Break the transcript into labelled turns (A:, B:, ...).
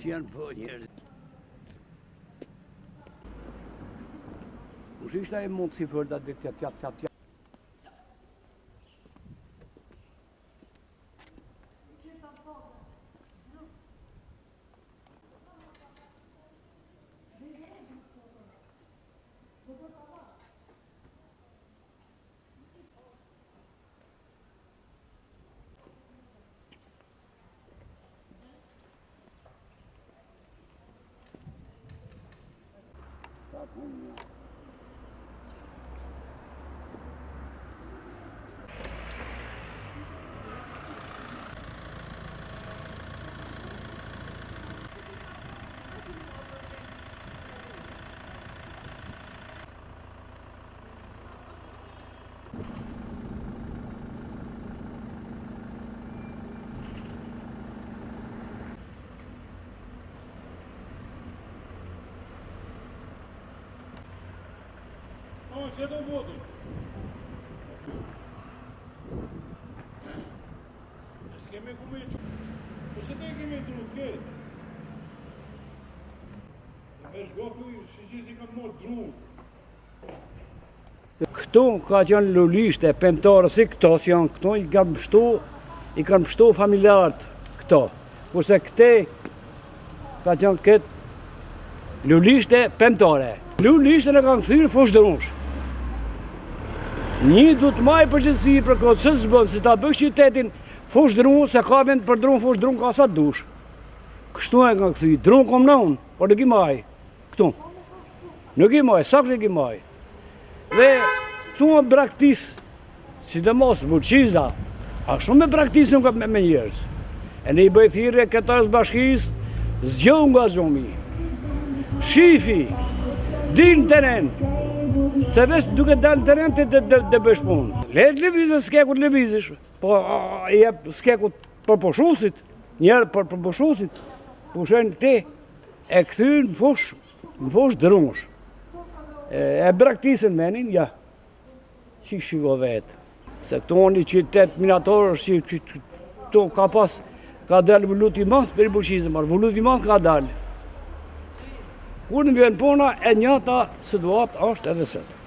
A: që janë po njerëz. Kush ishte ai mund si fërda dhe tja.
B: Që do vodën? S'kemi ku me që... Po që te kemi dru këtë? Me shgofu, shqisi kam morë dru.
A: Këtu ka qenë lulishte, pemtore, si këto që janë këto, i kanë pështu familjarët këto. Kurse këte ka qenë këtë lulishte, pemtore. Lulishte në kanë këthyrë fush drunsh. Një du të maj përgjithsi për këtë, se zbën, si ta bëjë qytetin fush drun, se ka vend për drun, fush drun ka sa dush. Kështu e kanë këthy, drun kom në unë, por nuk i maj, këtu. Nuk i maj, sa kështë nuk i maj. Dhe këtu më braktis, si dhe mos, burqiza, a shumë me braktis nuk me njerës. E ne i bëjë thirë e këtarës bashkis, zgjohë nga zhomi. Shifi, din të teren. Se vesh duke dalë në teren të bësh punë. Letë levizës, skekut levizësh, po i jep skekut për poshusit, njerë për poshusit, pushen te, e këthy në fush drunsh. E braktisën menin, ja, që shiko vetë. Se këto një qytet minatorë, që këto ka pas, ka dalë vullut i madh për i buqizëm, vullut i madh ka dalë. Kur në vjen puna, e njëta situatë është edhe sëtë.